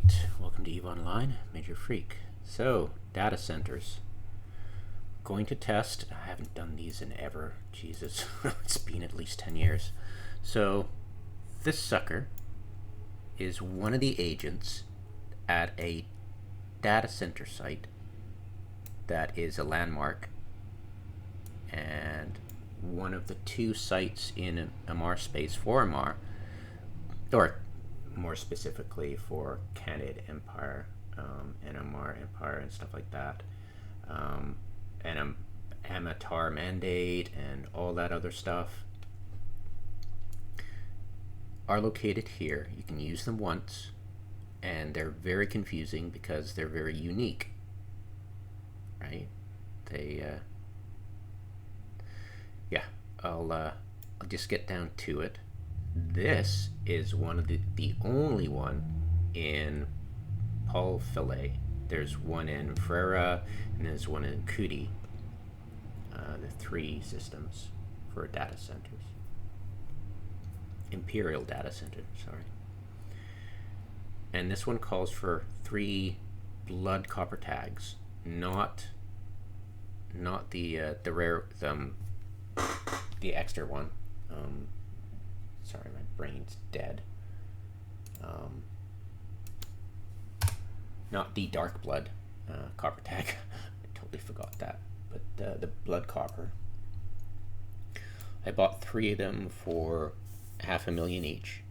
Alright, welcome to EVE Online, Major Freak. So, data centers. Going to test, I haven't done these in ever, Jesus, it's been at least 10 years. So, this sucker is one of the agents at a data center site that is a landmark and one of the two sites in MR space for MR, or more specifically for Canada Empire and MR Empire and stuff like that, and Amatar Mandate and all that other stuff are located here. You can use them once, and they're very confusing because they're very unique, right? They yeah, I'll just get down to it. This is one of the only one in Paul Filet. There's one in Frera and there's one in Kuti. The three systems for data centers. Imperial data center, sorry. And this one calls for 3 blood copper tags, not the rare the extra one. Sorry, my brain's dead. Not the dark blood copper tag. I totally forgot that. But the blood copper. I bought 3 of them for $500,000 each.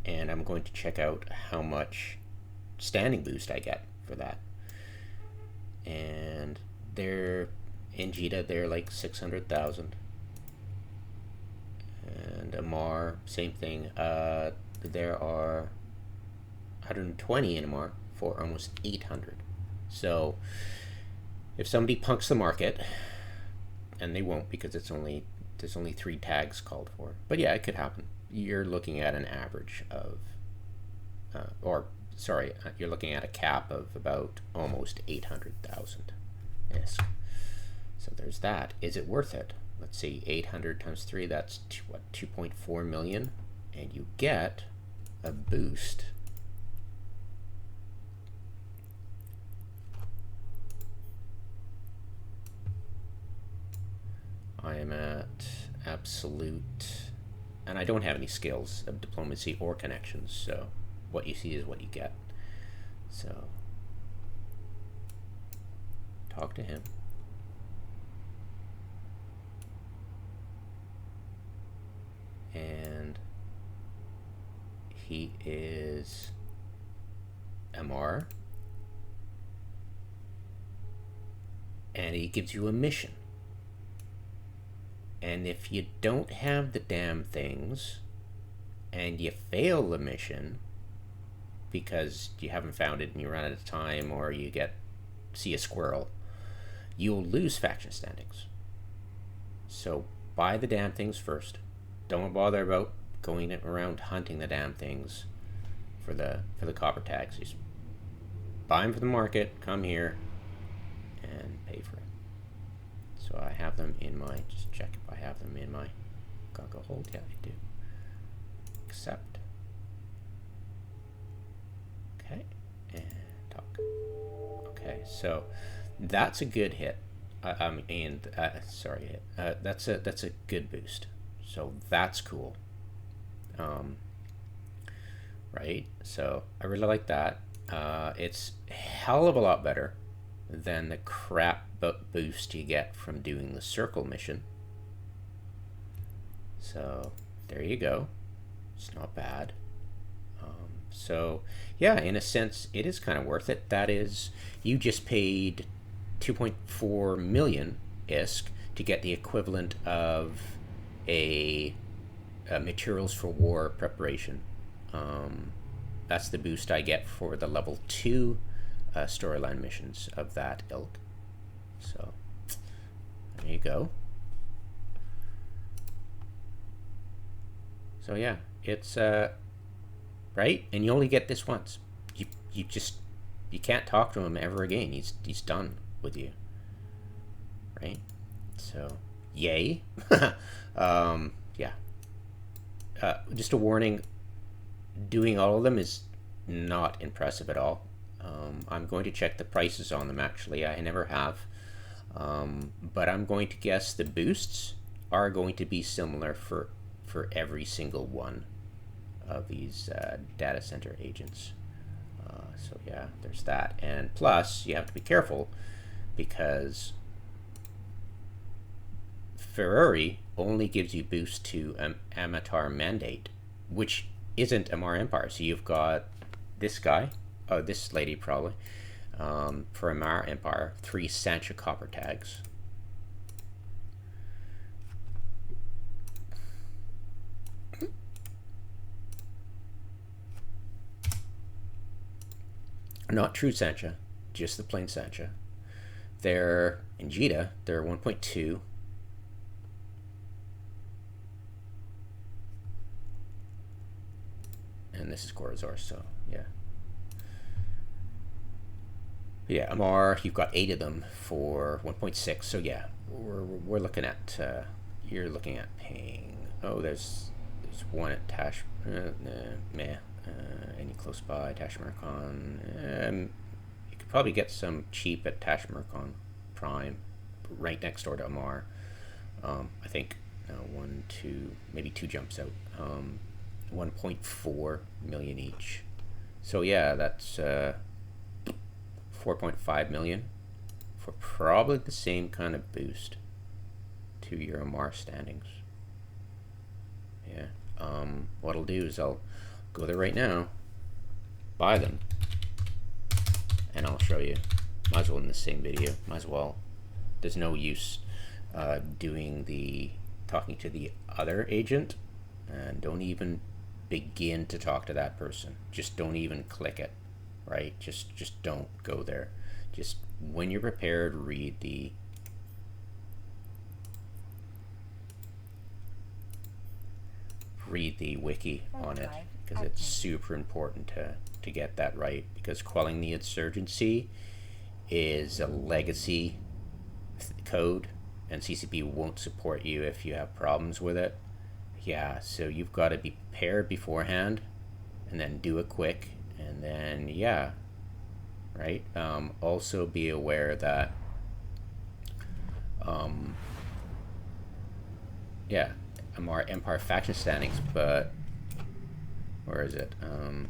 And I'm going to check out how much standing boost I get for that. And they're in Jita, they're like 600,000. And Amar, same thing. There are 120 in Amar for almost 800. So if somebody punks the market, and they won't because there's only 3 tags called for, but yeah, it could happen. You're looking at an average of, you're looking at a cap of about almost 800,000. Yes. So there's that. Is it worth it? Let's see, 800 times 3, that's 2.4 million, and you get a boost. I am at absolute, and I don't have any skills of diplomacy or connections, so what you see is what you get. So talk to him. And he is MR, and he gives you a mission. And if you don't have the damn things and you fail the mission because you haven't found it and you run out of time, or you see a squirrel, you'll lose faction standings. So buy the damn things first. Don't bother about going around hunting the damn things for the copper tags. Just buy them for the market, come here, and pay for it. So I have them in my, just check if I have them in my cargo hold. Yeah, I do. Accept. Okay, and talk. Okay, so that's a good hit. That's a good boost. So that's cool. Right? So I really like that. It's a hell of a lot better than the crap boost you get from doing the circle mission. So there you go. It's not bad. So yeah, in a sense, it is kind of worth it. That is, you just paid 2.4 million ISK to get the equivalent of a materials for war preparation. That's the boost I get for the level 2 storyline missions of that ilk. So there you go. So yeah, it's right, and you only get this once. You can't talk to him ever again. He's done with you, right? So yay. Yeah. Just a warning, doing all of them is not impressive at all. I'm going to check the prices on them, actually. I never have. But I'm going to guess the boosts are going to be similar for every single one of these data center agents. So yeah, there's that. And plus, you have to be careful because Ferrari only gives you boost to Amatar Mandate, which isn't Amar Empire. So you've got this guy, oh, this lady probably, for Amar Empire, 3 Sancha copper tags. Not true Sancha, just the plain Sancha. They're in Jita, they're 1.2. And this is Gorazor, so yeah. Yeah, Amar, you've got 8 of them for 1.6, so yeah, we're looking at, you're looking at paying, oh, there's one at Tash, any close by, Tashmirkon, you could probably get some cheap at Tashmirkon Prime, right next door to Amar, I think, 1, 2, maybe 2 jumps out, 1.4 million each, so yeah, that's, 4.5 million for probably the same kind of boost to your Amar standings. Yeah. What I'll do is I'll go there right now, buy them, and I'll show you. Might as well in the same video. Might as well. There's no use talking to the other agent, and don't even begin to talk to that person. Just don't even click it. Right? Just don't go there. Just when you're prepared, read the wiki on it, because it's super important to get that right, because quelling the insurgency is a legacy code and CCP won't support you if you have problems with it. Yeah, so you've got to be prepared beforehand and then do it quick. And then, yeah, right? Also be aware that, yeah, Amar Empire faction standings, but where is it? I'm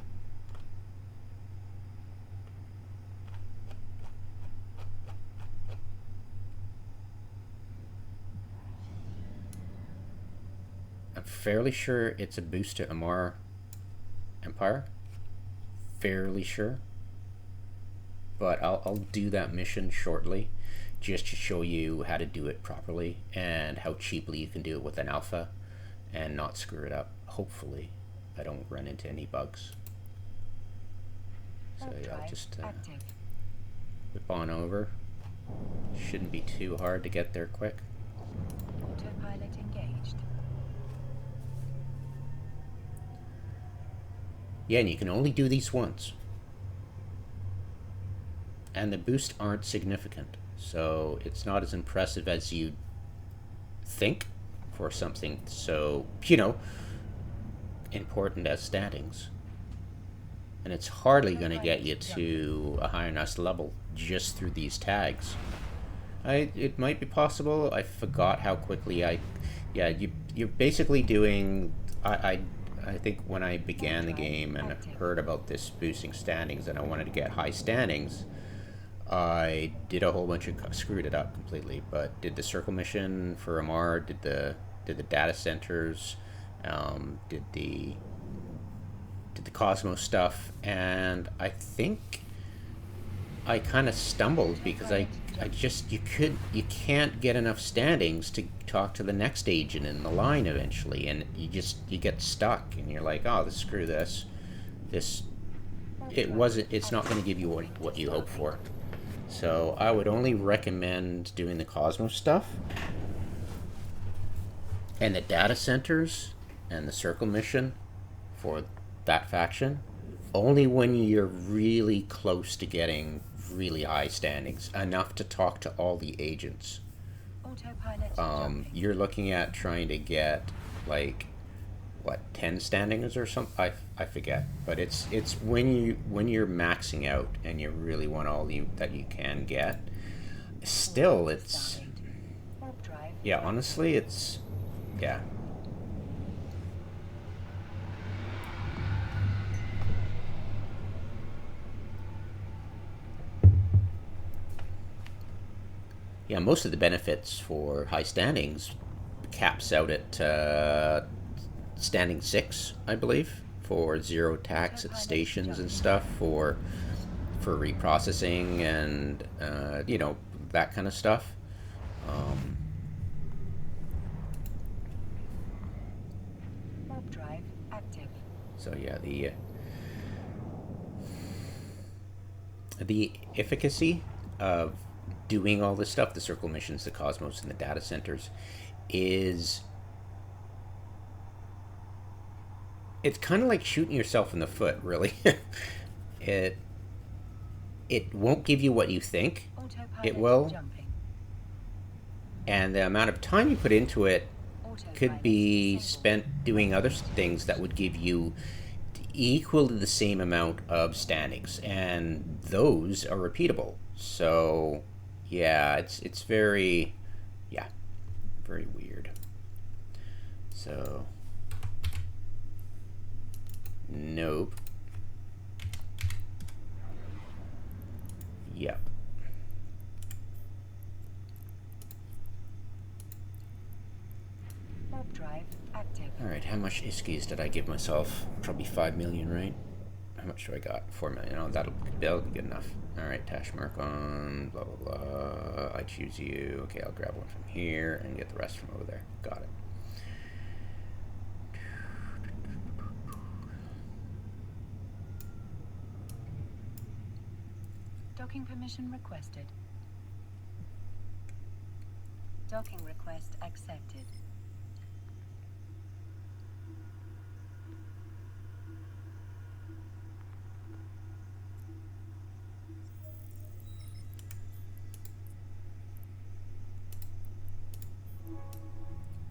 fairly sure it's a boost to Amar Empire. Fairly sure, but I'll do that mission shortly, just to show you how to do it properly and how cheaply you can do it with an alpha and not screw it up. Hopefully I don't run into any bugs. So yeah, I'll just whip on over. Shouldn't be too hard to get there quick. Autopilot engaged. Yeah, and you can only do these once. And the boosts aren't significant. So it's not as impressive as you think for something so, important as standings. And it's hardly going to get you to a high enough level just through these tags. It might be possible. I forgot how quickly you're basically doing, I think when I began the game and heard about this boosting standings and I wanted to get high standings, I did a whole bunch of, screwed it up completely, but did the circle mission for Amar, did the data centers, did the Cosmos stuff, and I think I kind of stumbled because you can't get enough standings to talk to the next agent in the line eventually, and you get stuck and you're like, oh, screw this, it's not going to give you what you hope for. So I would only recommend doing the Cosmos stuff and the data centers and the circle mission for that faction only when you're really close to getting really high standings, enough to talk to all the agents. You're looking at trying to get like what, 10 standings or something. I forget, but it's when you're maxing out and you really want all that you can get. Still, it's Warp drive. yeah. Honestly, it's yeah. Yeah, most of the benefits for high standings caps out at standing 6, I believe, for zero tax at stations and stuff, for reprocessing and that kind of stuff. Um, Warp drive active. so yeah, the efficacy of doing all this stuff, the circle missions, the cosmos, and the data centers, is it's kind of like shooting yourself in the foot, really. it it won't give you what you think it Autopilot will, jumping. and the amount of time you put into it could Autopilot be disabled. spent doing other things that would give you equal to the same amount of standings, and those are repeatable. So yeah, it's very yeah, very weird. So nope. Yep. Warp drive active. All right, how much iskies did I give myself? Probably 5 million, right? How much do I got? 4 million. Oh, that'll be good enough. All right, tash mark on, blah, blah, blah. I choose you. Okay, I'll grab one from here and get the rest from over there. Got it. Docking permission requested. Docking request accepted.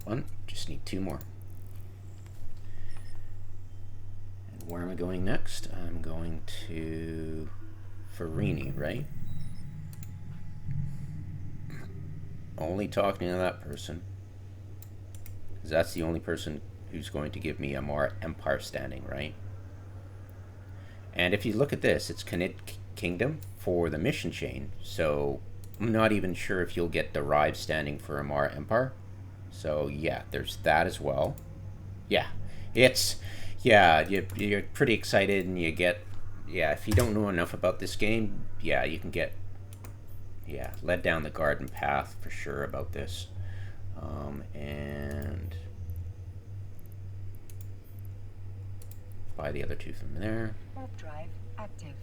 One, just need 2 more. And where am I going next? I'm going to Farini, right? Only talking to that person, because that's the only person who's going to give me a more empire standing, right? And if you look at this, it's Knit Kingdom for the mission chain, so I'm not even sure if you'll get derived standing for Amara Empire. So yeah, there's that as well. Yeah, it's yeah, you're pretty excited, and you get yeah. If you don't know enough about this game, yeah, you can get led down the garden path for sure about this. And buy the other 2 from there. Warp drive active.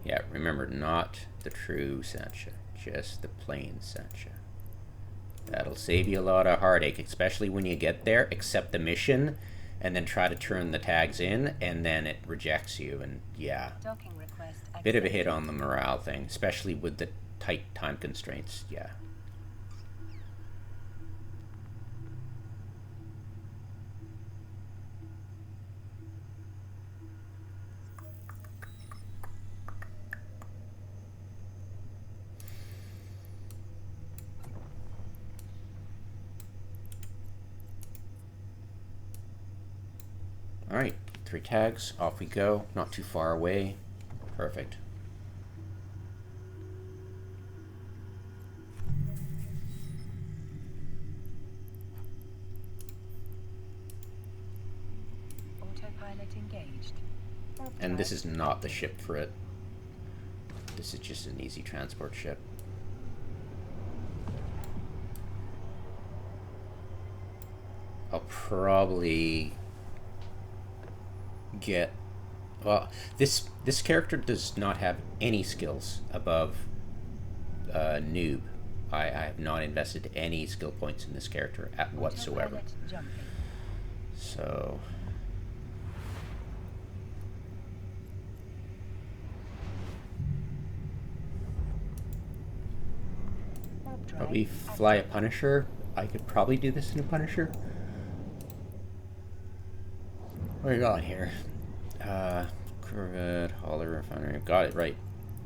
Yeah, remember, not the true Sancha, just the plain Sancha. That'll save you a lot of heartache, especially when you get there, accept the mission, and then try to turn the tags in, and then it rejects you, and yeah. Docking request accepted. Bit of a hit on the morale thing, especially with the tight time constraints, yeah. Alright, 3 tags, off we go. Not too far away. Perfect. Autopilot engaged. Warp And this drive is not the active. ship for it. This is just an easy transport ship. I'll probably get well. This character does not have any skills above noob. I have not invested any skill points in this character at whatsoever. Autopilot jumping. So But we fly a Punisher. I could probably do this in a Punisher. What do we got here? Corvette, Hauler, Refinery. Got it right.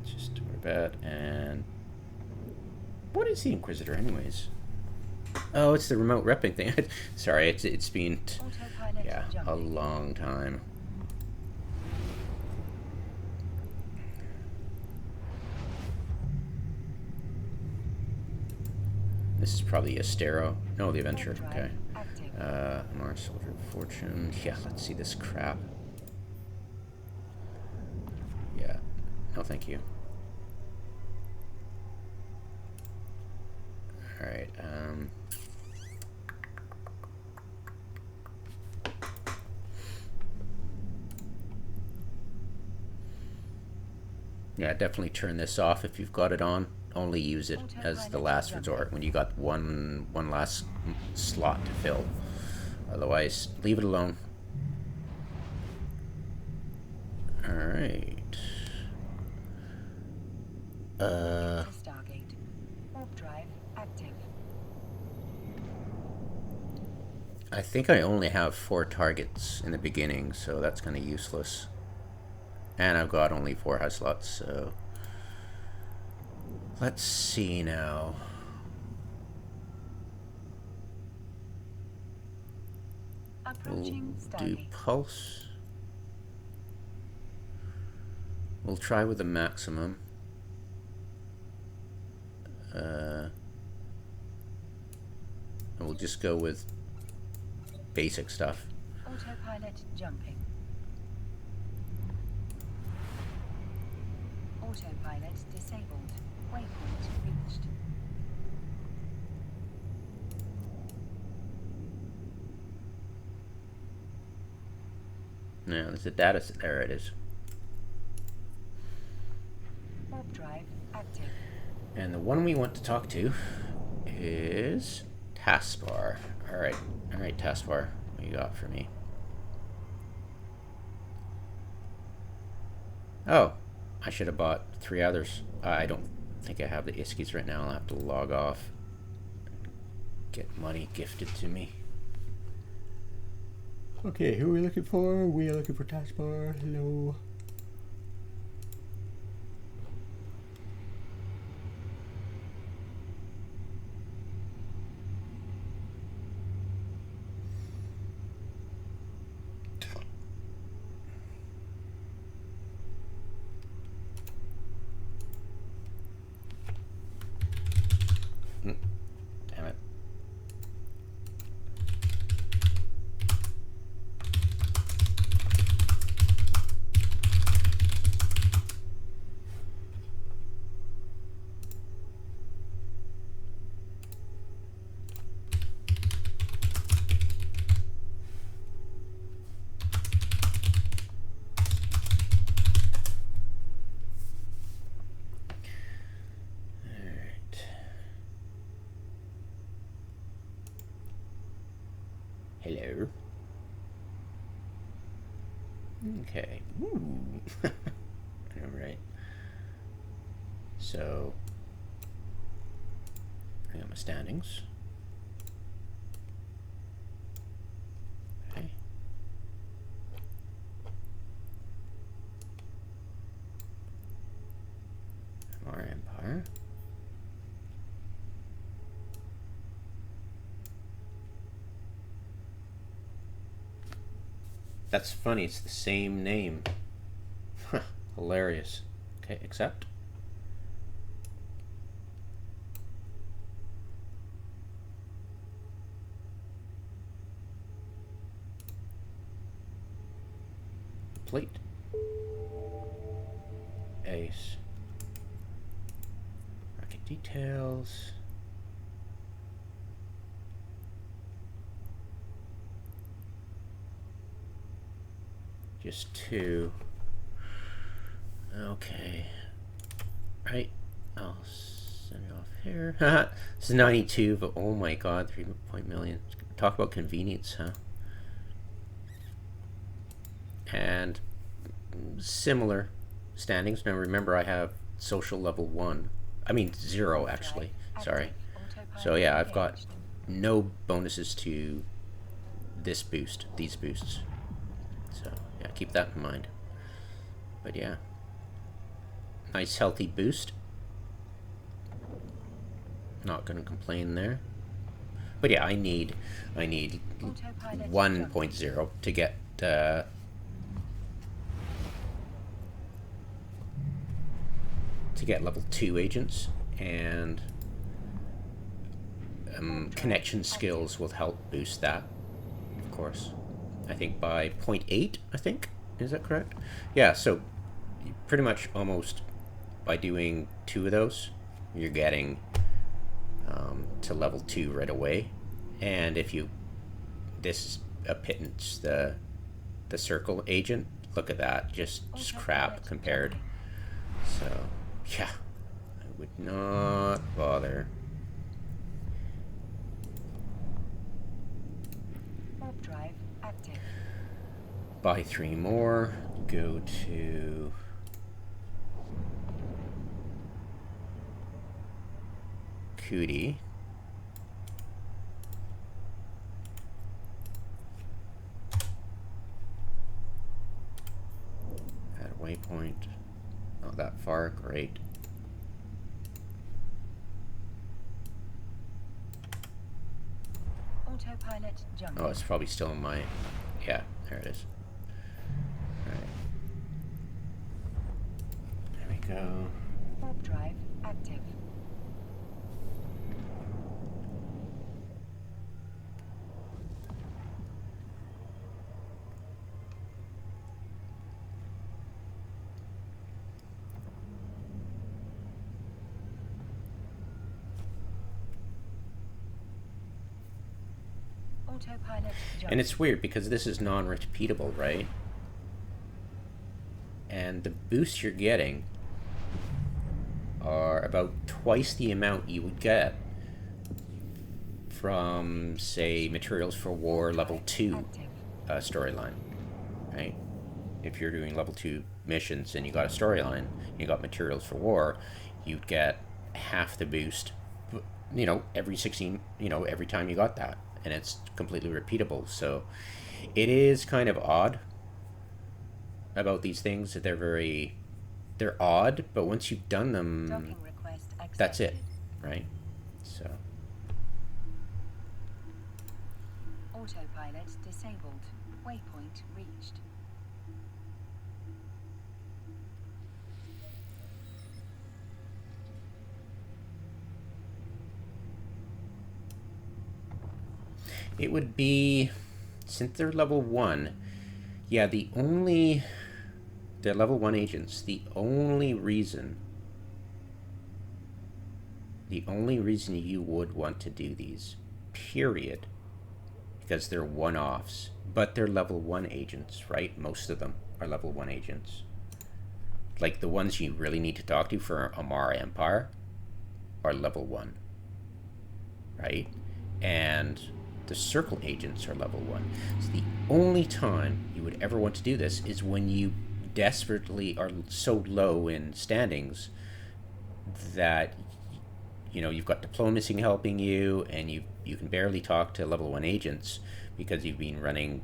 Just Corvette and... What is the Inquisitor anyways? Oh, it's the remote repping thing. Sorry, it's been... Yeah, a long time. This is probably a Stero. No, the Adventure. Okay. Mars Soldier of Fortune. Yeah, let's see this crap. Yeah. No, thank you. Alright, yeah, definitely turn this off if you've got it on. Only use it as the last resort when you got one last slot to fill. Otherwise, leave it alone. Alright. Stargate. Warp drive active. I think I only have 4 targets in the beginning, so that's kind of useless. And I've got only 4 high slots, so... Let's see now. Approaching We'll do Stargate. Pulse. We'll try with the maximum. And we'll just go with basic stuff. Autopilot jumping. Autopilot disabled. Waypoint reached. Yeah, there's a data set. There it is. Warp drive active. And the one we want to talk to is Taskbar. Alright, Taskbar. What you got for me? Oh, I should have bought 3 others. I don't think I have the ISKIs right now. I'll have to log off. Get money gifted to me. Okay, who are we looking for? We are looking for Taskbar. Hello. Damn it. Hello. Okay. Ooh. Alright. So, bring up my standings. Okay. Our Empire. That's funny, it's the same name. Hilarious. Okay, accept. Complete. Ace. Rocket details. Just 2. Okay. Right. I'll send it off here. This is 92, but oh my god, 3 million. Talk about convenience, huh? And similar standings. Now remember, I have social level 1. I mean 0, actually. Sorry. So yeah, I've got no bonuses to this boost, these boosts. So yeah, keep that in mind. But yeah, nice healthy boost. Not gonna complain there. But yeah, I need Autopilot 1.0 to get level 2 agents, and connection skills will help boost that, of course. I think by 0.8, I think. Is that correct? Yeah, so pretty much almost by doing 2 of those, you're getting to level 2 right away. And if you, this a pittance, the circle agent, look at that, just crap compared. So yeah, I would not bother. Warp drive active. Buy 3 more. Go to Cootie. Add a waypoint. Not that far, great. Autopilot jumping. Oh, it's probably still in my... Yeah, there it is. Alright. There we go. Warp drive active. Autopilot jumping. And it's weird because this is non-repeatable, right? And the boosts you're getting are about twice the amount you would get from, say, Materials for War level 2 storyline, right? If you're doing level 2 missions and you got a storyline, you got Materials for War, you'd get half the boost, you know, every 16, you know, every time you got that. And it's completely repeatable. So it is kind of odd about these things. They're odd, but once you've done them, Docking request accepted. that's it, right? So Autopilot disabled. Waypoint reached. it would be, since they're level 1, yeah, they're level 1 agents. The only reason you would want to do these, period, because they're one-offs, but they're level 1 agents, right? Most of them are level 1 agents. Like the ones you really need to talk to for Amara Empire are level 1, right? And the circle agents are level 1. So the only time you would ever want to do this is when you desperately are so low in standings that, you know, you've got diplomacy helping you, and you can barely talk to level 1 agents because you've been running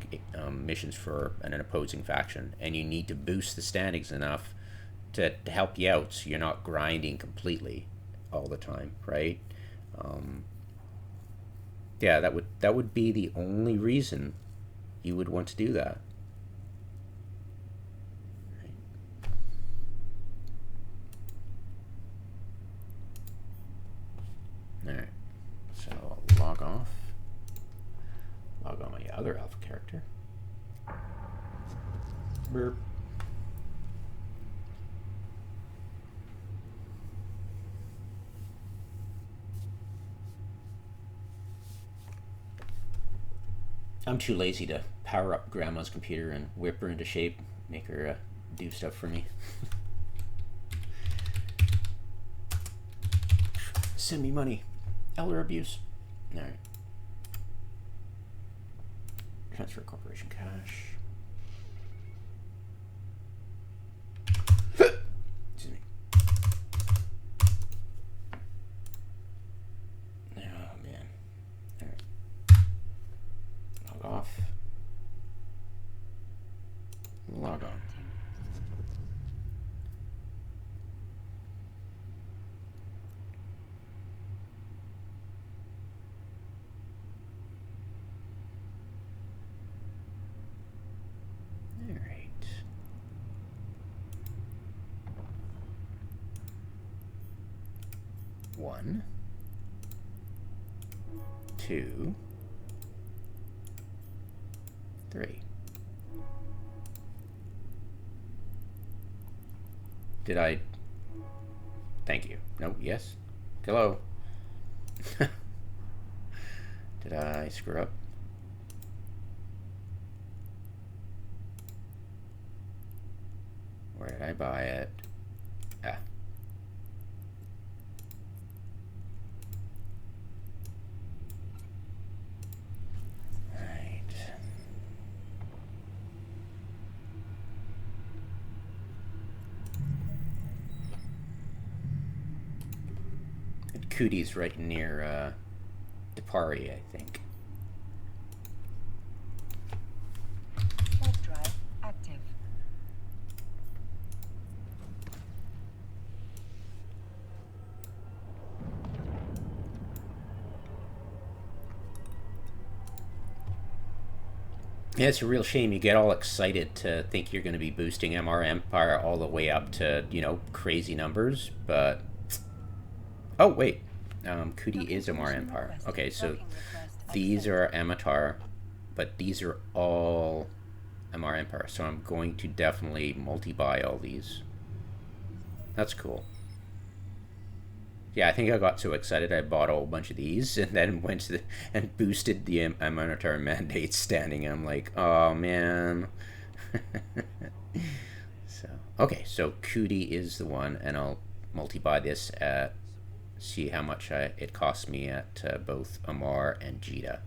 missions for an opposing faction, and you need to boost the standings enough to help you out so you're not grinding completely all the time, right? Yeah, that would be the only reason you would want to do that. Alright, so I'll log off. Log on my other alpha character. Burp. I'm too lazy to power up Grandma's computer and whip her into shape, make her do stuff for me. Send me money. Elder abuse. Alright. Transfer corporation cash. Excuse me. Now, 1, 2, 3. Did I... Thank you. No, yes. Hello. Did I screw up? Where did I buy it? Ah. Right. And Cootie's right near Depari, I think. Warp drive active. Yeah, it's a real shame you get all excited to think you're going to be boosting MR Empire all the way up to, you know, crazy numbers, but... Oh, wait. Cootie is MR Empire. Okay, so these are Amatar, but these are all MR Empire, so I'm going to definitely multi-buy all these. That's cool. Yeah, I think I got so excited I bought a whole bunch of these and then went to and boosted the Amatar mandate standing. I'm like, oh man. So okay, so Cootie is the one, and I'll multi-buy this at, see how much it costs me at both Amar and Jita.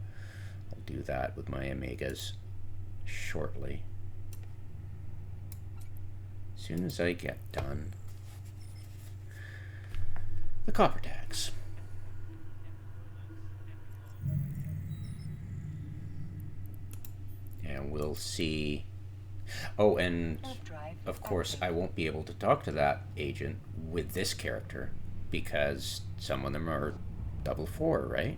I'll do that with my Omegas shortly. As soon as I get done. The copper tags. And we'll see. Oh, and of course I won't be able to talk to that agent with this character because some of them are double 4, right?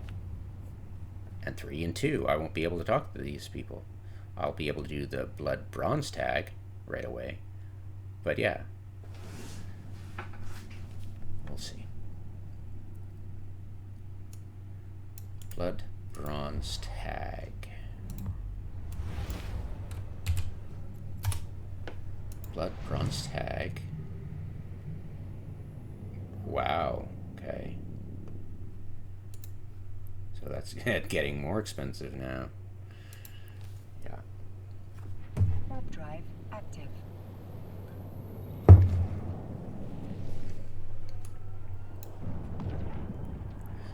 And 3 and 2. I won't be able to talk to these people. I'll be able to do the blood bronze tag right away. But yeah. We'll see. Blood bronze tag. Blood bronze tag. Wow. Okay. So that's getting more expensive now. Yeah. Warp drive active.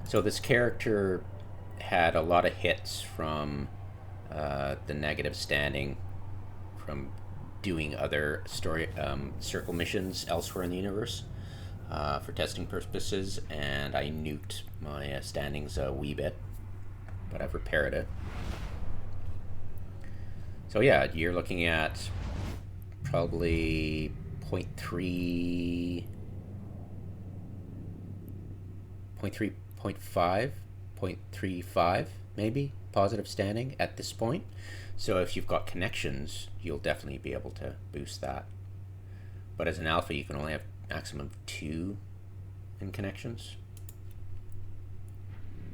So this character had a lot of hits from the negative standing from doing other story circle missions elsewhere in the universe for testing purposes, and I nuked my standings a wee bit, but I've repaired it. So yeah, you're looking at probably 0.3, 0.5, 0.35 maybe positive standing at this point. So if you've got connections, you'll definitely be able to boost that. But as an alpha, you can only have maximum 2 in connections.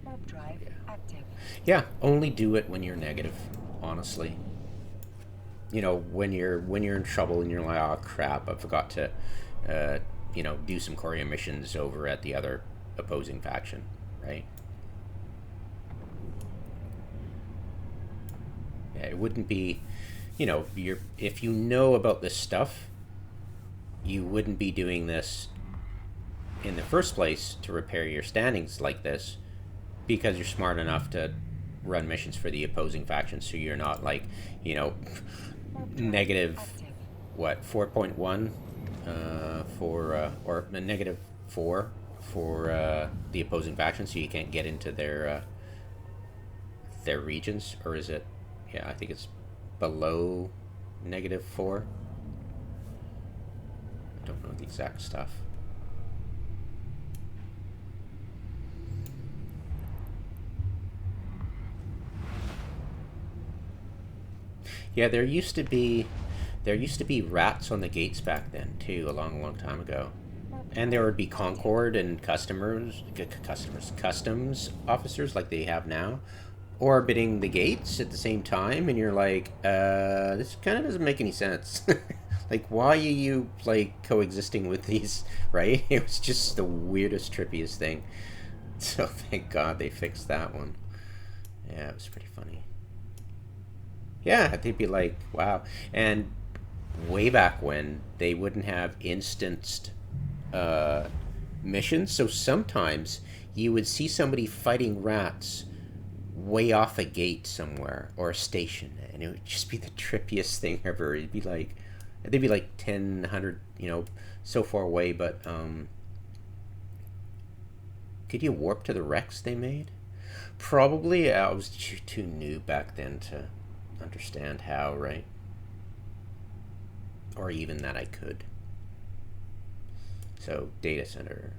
Warp drive active. Yeah, only do it when you're negative, honestly. You know, when you're in trouble and you're like, oh crap, I forgot to you know, do some Korea missions over at the other opposing faction, right? Yeah, it wouldn't be, you know, if you know about this stuff, you wouldn't be doing this in the first place to repair your standings like this, because you're smart enough to run missions for the opposing faction, so you're not like, you know, negative what 4.1 for or negative 4 for the opposing faction, so you can't get into their regions, or is it? Yeah, I think it's below negative 4. I don't know the exact stuff. Yeah, there used to be rats on the gates back then too, a long time ago. And there would be active. Concord and customs officers like they have now, orbiting the gates at the same time, and you're like, this kind of doesn't make any sense. Like, why are you like coexisting with these? Right? It was just the weirdest, trippiest thing. So thank God they fixed that one. Yeah, it was pretty funny. Yeah, they'd be like, wow. And way back when, they wouldn't have instanced uh, missions, so sometimes you would see somebody fighting rats way off a gate somewhere or a station, and it would just be the trippiest thing ever. It'd be like, they'd be like 10, 100, so far away, but could you warp to the wrecks they made? Probably. I was too new back then to understand how, right? Or even that I could. So, data center.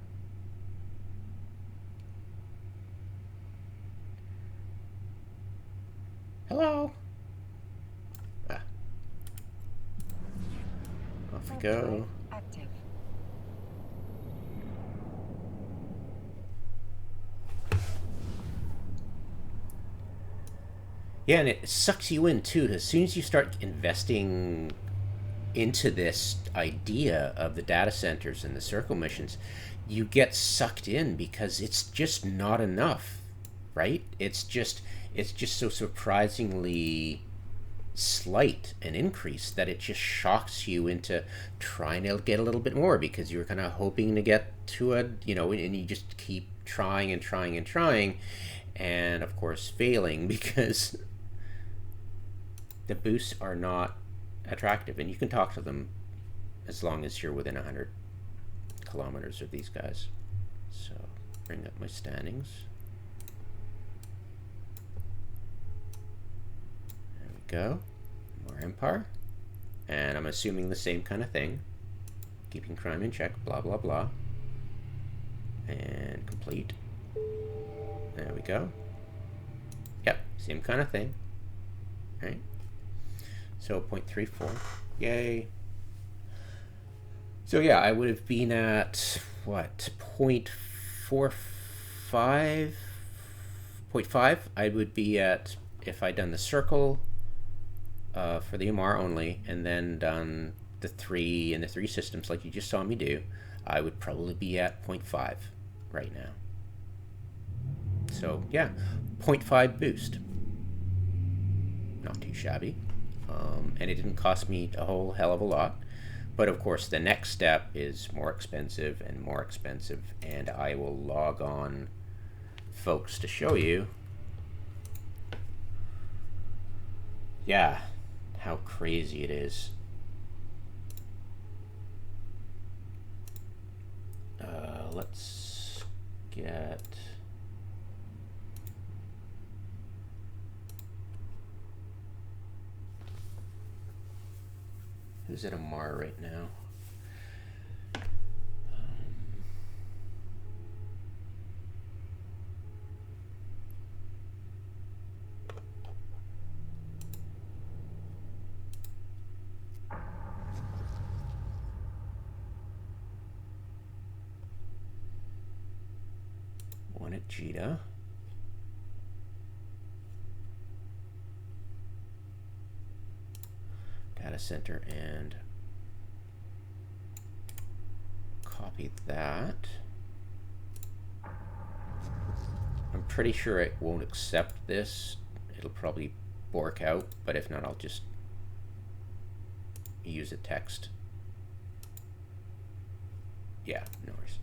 Hello. Ah, off we Warp drive go. active. Yeah, and it sucks you in too. As soon as you start investing into this idea of the data centers and the circle missions, you get sucked in because it's just not enough, right? It's just so surprisingly slight an increase that it just shocks you into trying to get a little bit more because you're kind of hoping to get to and you just keep trying and trying and trying, and of course failing because the boosts are not attractive, and you can talk to them as long as you're within 100 kilometers of these guys. So, bring up my standings. There we go. More Empire. And I'm assuming the same kind of thing. Keeping crime in check, blah, blah, blah. And complete. There we go. Yep, same kind of thing. Right? So 0.34. Yay. So yeah, I would have been at what, 0.45, 0.5. I would be at, if I'd done the circle for the MR only, and then done the three systems like you just saw me do, I would probably be at 0.5 right now. So yeah, 0.5 boost. Not too shabby. And it didn't cost me a whole hell of a lot. But of course, the next step is more expensive and more expensive, and I will log on, folks, to show you. Yeah, how crazy it is. Let's get. Who's at Amar right now? One at Cheetah. Data center, and copy that. I'm pretty sure it won't accept this. It'll probably bork out, but if not, I'll just use a text. Yeah, no worries.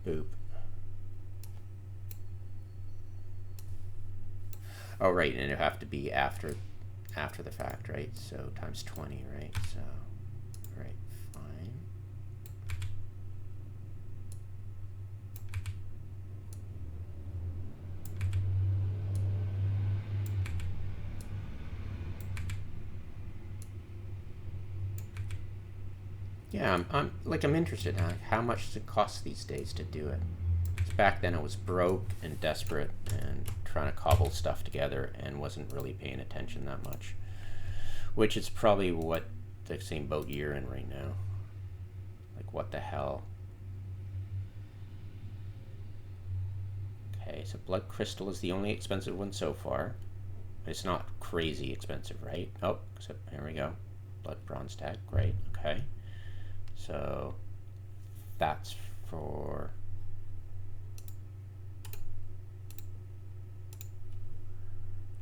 Boop. Oh, right, and it'll have to be after the fact, right? So times 20, right? So, right, fine. Yeah, I'm interested. How much does it cost these days to do it? It's back then I was broke and desperate and trying to cobble stuff together and wasn't really paying attention that much. Which is probably what the same boat you're in right now. Like, what the hell? Okay, so blood crystal is the only expensive one so far. It's not crazy expensive, right? Oh, so here we go. Blood bronze tag, great, okay. So that's for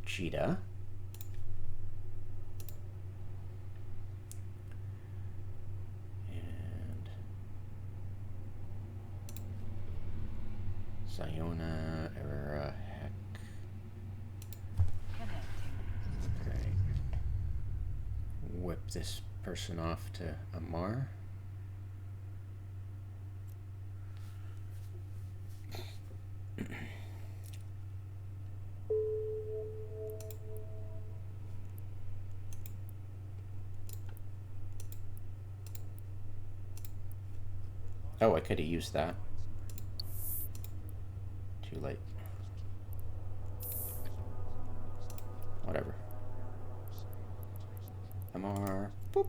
cheetah. And Ziona, Erra, Heck. Okay. Whip this person off to Amar. Oh, I could have used that. Too late. Whatever. Amar. Boop.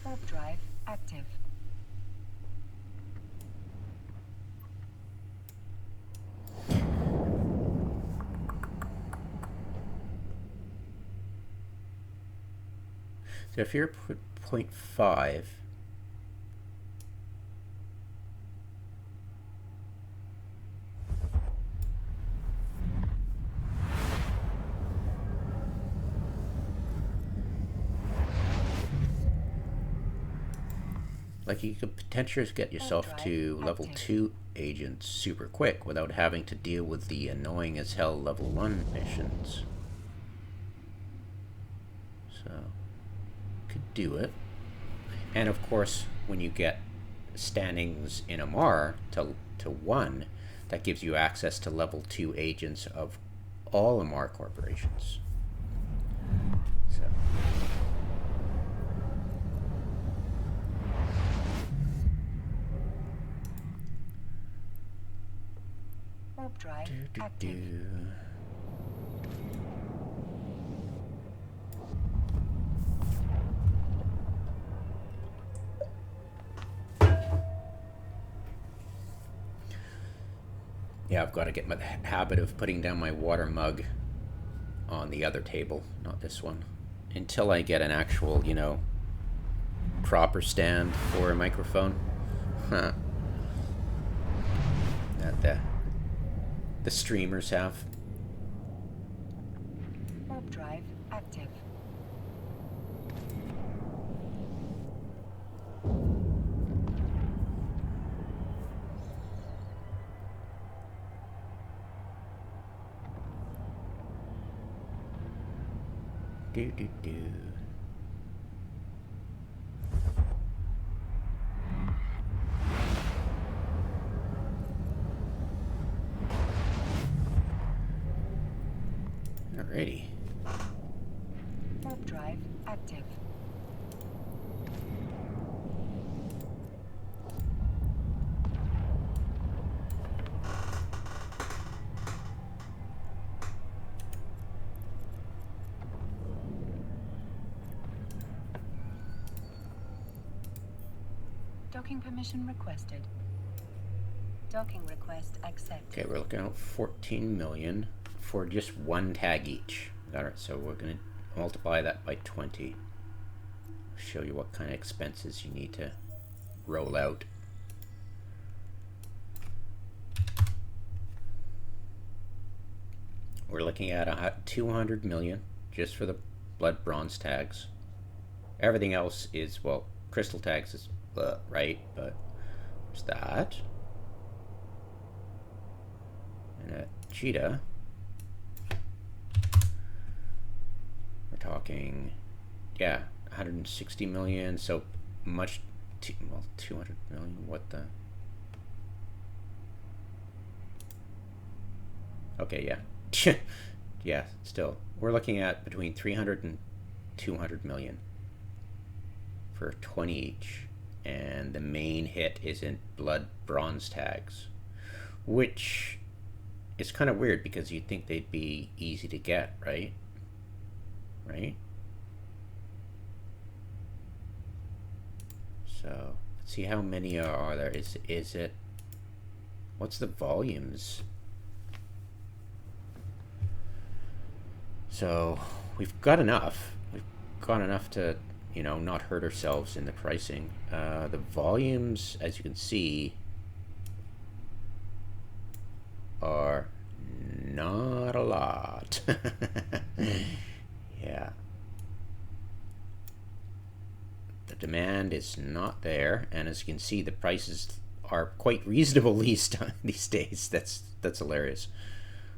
Warp drive active. So if you're 0.5, like you could potentially get yourself to level 2 agents super quick without having to deal with the annoying as hell level 1 missions. So, could do it. And of course, when you get standings in Amar to 1, that gives you access to level 2 agents of all Amar corporations. So. Warp drive active. Yeah, I've got to get my habit of putting down my water mug on the other table, not this one, until I get an actual, you know, proper stand for a microphone. Huh. That the streamers have. Warp drive active. Do do do. Alrighty. Warp drive active. Docking permission requested. Docking request accepted. Okay, we're looking at 14 million for just one tag each. Alright, so we're going to multiply that by 20. Show you what kind of expenses you need to roll out. We're looking at 200 million just for the blood bronze tags. Everything else is, well, crystal tags is right, but what's that? And a cheetah. We're talking, yeah, 160 million, so much well, 200 million. What the? Okay, yeah. Yeah, still. We're looking at between 300 and 200 million for 20 each. And the main hit isn't blood bronze tags, which is kind of weird because you'd think they'd be easy to get, right? Right? So let's see how many are there. Is it? What's the volumes? So we've got enough. We've got enough to, not hurt ourselves in the pricing. The volumes, as you can see, are not a lot. Yeah. The demand is not there, and as you can see, the prices are quite reasonable these days. That's hilarious.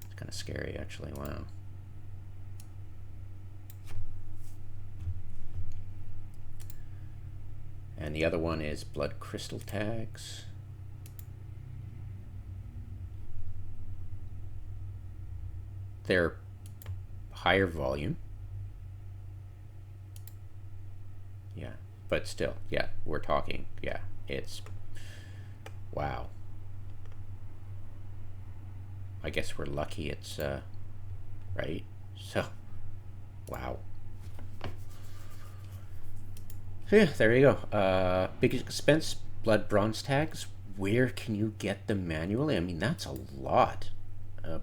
It's kind of scary, actually. Wow. And the other one is blood crystal tags. They're higher volume. Yeah, but still, yeah, we're talking, yeah, it's, wow. I guess we're lucky it's, right? So, wow. So yeah, there you go. Biggest expense, blood bronze tags. Where can you get them manually? I mean, that's a lot.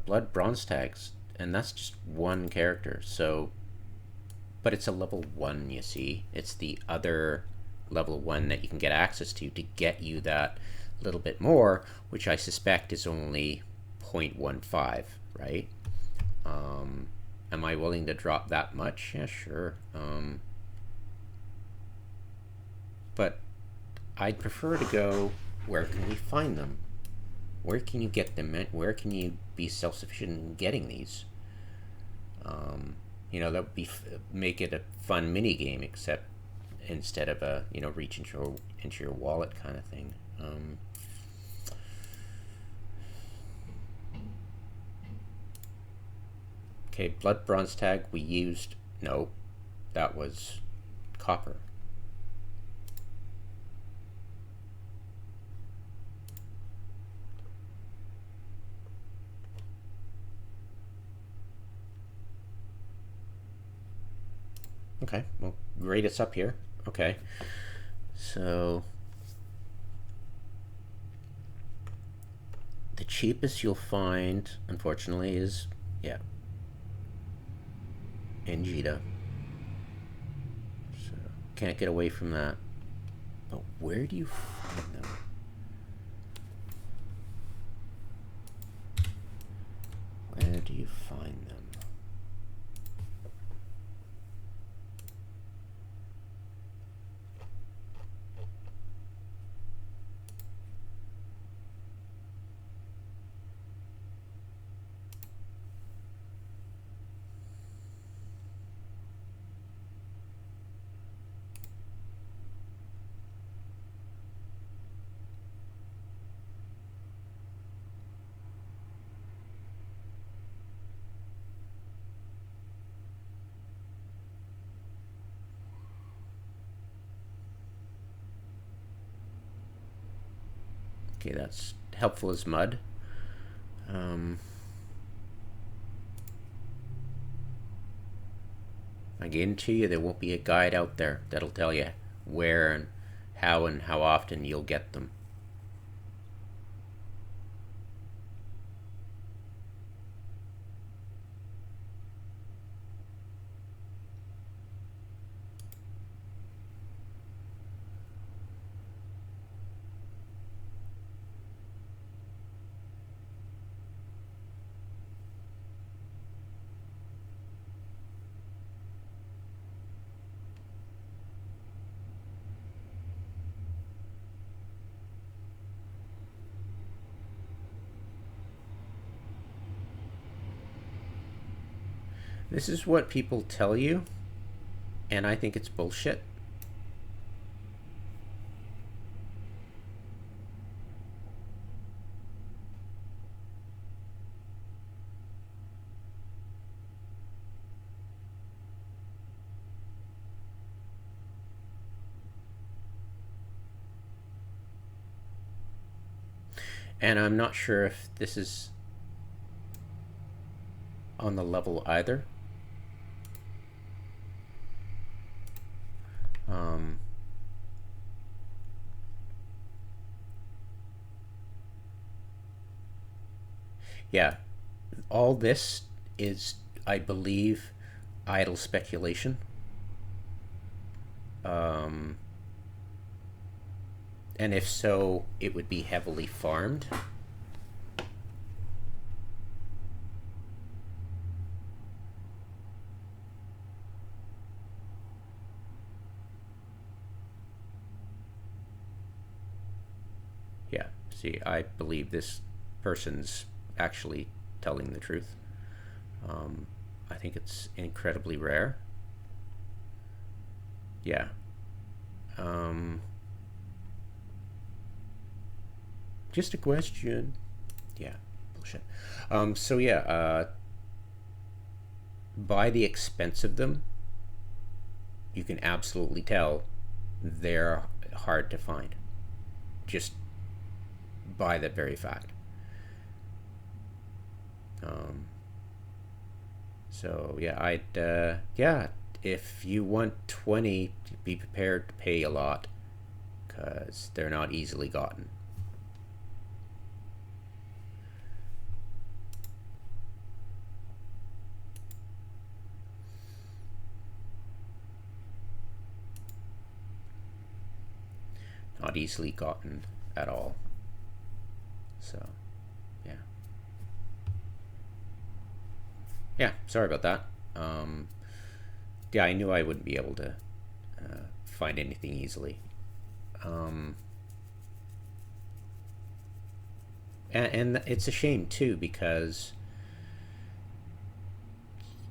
Blood bronze tags, and that's just one character. So, but it's a level 1, you see. It's the other level 1 that you can get access to get you that little bit more, which I suspect is only 0.15, right? Am I willing to drop that much? Yeah, sure. But I'd prefer to go, where can we find them? Where can you get them? Where can you be self-sufficient in getting these? That would be make it a fun mini game, except instead of a reach into your wallet kind of thing. Okay, blood bronze tag we used. No, that was copper. Okay, well, grade us up here. Okay, so the cheapest you'll find, unfortunately, is, yeah, Ingita. So can't get away from that. But where do you find them? Where do you find them? Okay, that's helpful as mud. I guarantee you there won't be a guide out there that'll tell you where and how often you'll get them. This is what people tell you, and I think it's bullshit. And I'm not sure if this is on the level either. Yeah, all this is, I believe, idle speculation. And if so, it would be heavily farmed. Yeah, see, I believe this person's actually telling the truth. I think it's incredibly rare. Yeah. Just a question. Yeah, bullshit. So yeah, by the expense of them, you can absolutely tell they're hard to find. Just by that very fact. So yeah, yeah, if you want 20, be prepared to pay a lot, because they're not easily gotten. Not easily gotten at all. So, yeah. Yeah, sorry about that. Yeah, I knew I wouldn't be able to find anything easily. And it's a shame, too, because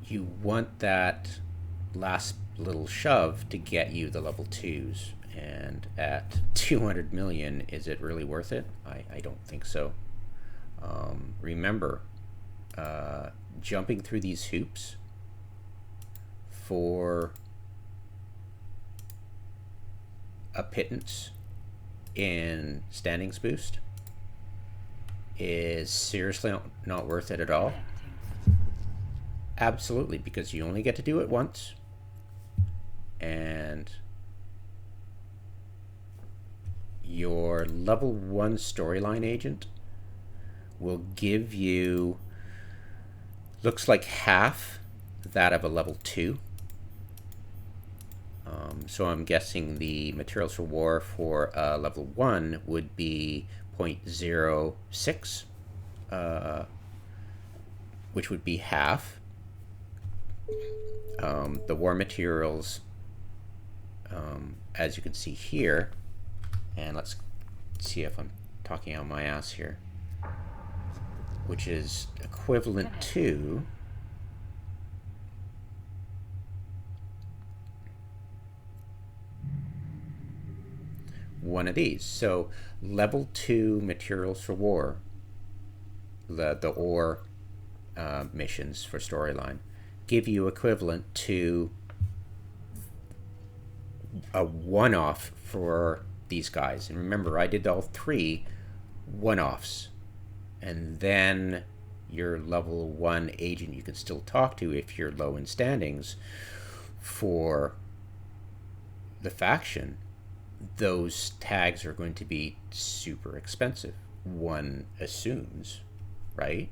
you want that last little shove to get you the level 2s. And at 200 million, is it really worth it? I don't think so. Remember, jumping through these hoops for a pittance in standings boost is seriously not worth it at all. Absolutely, because you only get to do it once, and your level 1 storyline agent will give you, looks like half that of a level 2. So I'm guessing the materials for war for level 1 would be 0.06, which would be half. The war materials, as you can see here, and let's see if I'm talking out my ass here, which is equivalent to one of these. So level 2 materials for war, the ore missions for storyline, give you equivalent to a one-off for these guys. And remember, I did all 3 one-offs. And then your level 1 agent you can still talk to if you're low in standings for the faction. Those tags are going to be super expensive, one assumes, right?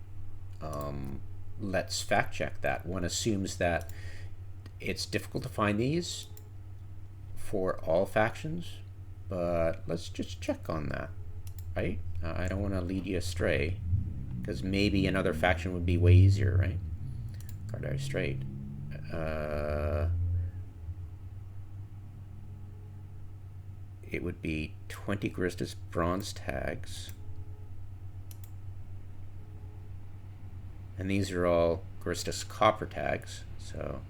Let's fact check that. One assumes that it's difficult to find these for all factions, but let's just check on that, right? I don't want to lead you astray, because maybe another faction would be way easier, right? Cardari Strait. It would be 20 Gristus bronze tags. And these are all Gristus copper tags, so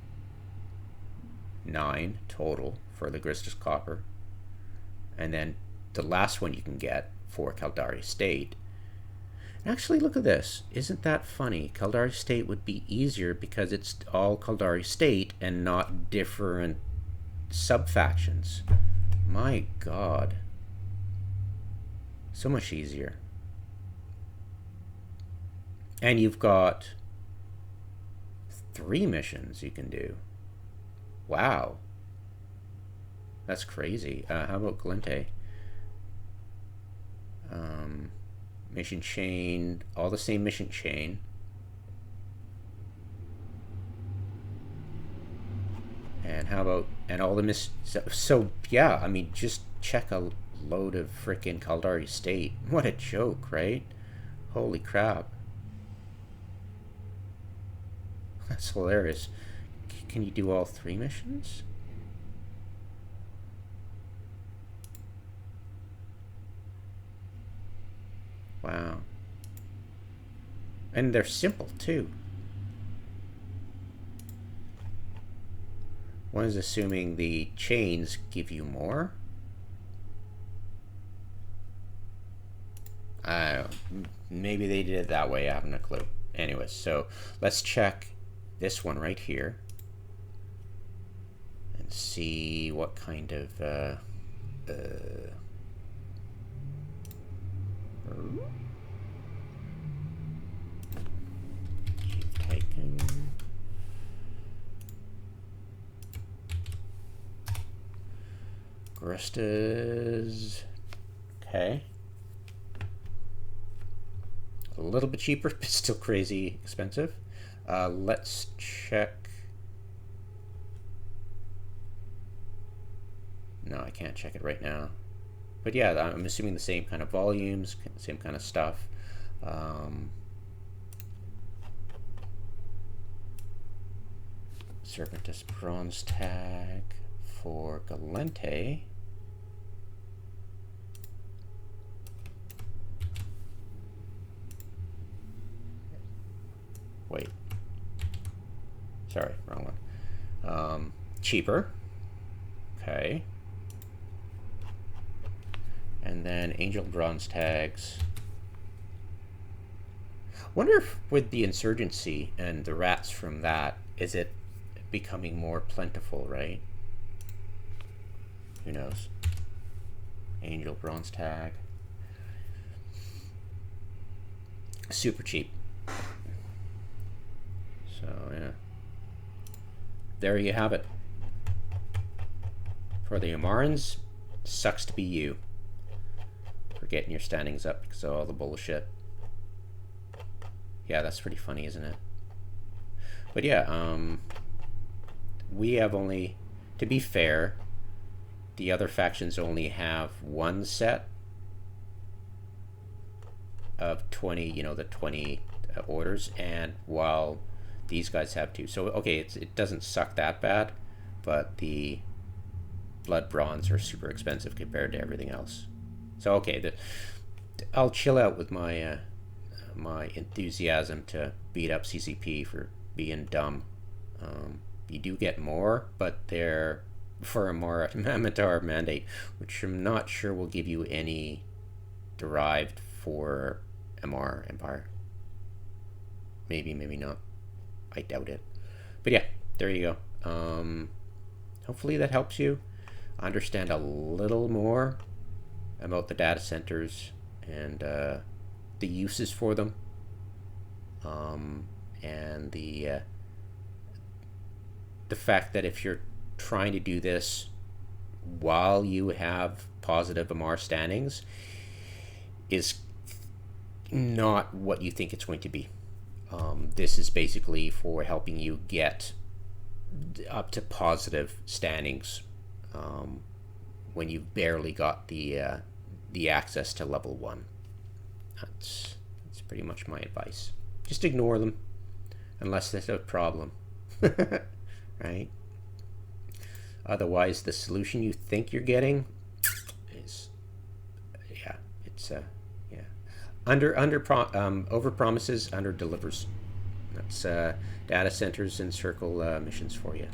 9 total for the Gristus copper. And then the last one you can get for Caldari State. Actually, look at this. Isn't that funny? Caldari State would be easier because it's all Caldari State and not different sub-factions. My God. So much easier. And you've got 3 missions you can do. Wow. That's crazy. How about Galente? Mission chain, all the same mission chain. And how about, and all the so yeah, I mean, just check a load of frickin' Caldari State. What a joke, right? Holy crap. That's hilarious. Can you do all 3 missions? Wow. And they're simple, too. One is assuming the chains give you more. Maybe they did it that way, I haven't a clue. Anyways, so let's check this one right here and see what kind of keep taking. Gristas. Okay. A little bit cheaper, but still crazy expensive. Let's check. No, I can't check it right now. But yeah, I'm assuming the same kind of volumes, same kind of stuff. Serpentis bronze tag for Galente. Wait. Sorry, wrong one. Cheaper. Okay. And then Angel bronze tags. Wonder if with the insurgency and the rats from that, is it becoming more plentiful, right? Who knows? Angel bronze tag. Super cheap. So, yeah. There you have it. For the Amarans, sucks to be you. For getting your standings up because of all the bullshit. Yeah, that's pretty funny, isn't it? But yeah, we have only, to be fair, the other factions only have one set of 20, you know, the 20 orders, and while these guys have 2. So, okay, it doesn't suck that bad, but the blood bronze are super expensive compared to everything else. So, okay, I'll chill out with my my enthusiasm to beat up CCP for being dumb. You do get more, but they're for a more Mamatar mandate, which I'm not sure will give you any derived for MR Empire. Maybe, maybe not. I doubt it. But yeah, there you go. Hopefully that helps you understand a little more about the data centers and the uses for them, and the fact that if you're trying to do this while you have positive MR standings is not what you think it's going to be. This is basically for helping you get up to positive standings when you've barely got the access to level 1. That's pretty much my advice. Just ignore them unless there's a problem. Right? Otherwise, the solution you think you're getting is, yeah, it's yeah, over promises, under delivers. That's data centers and circle missions for you.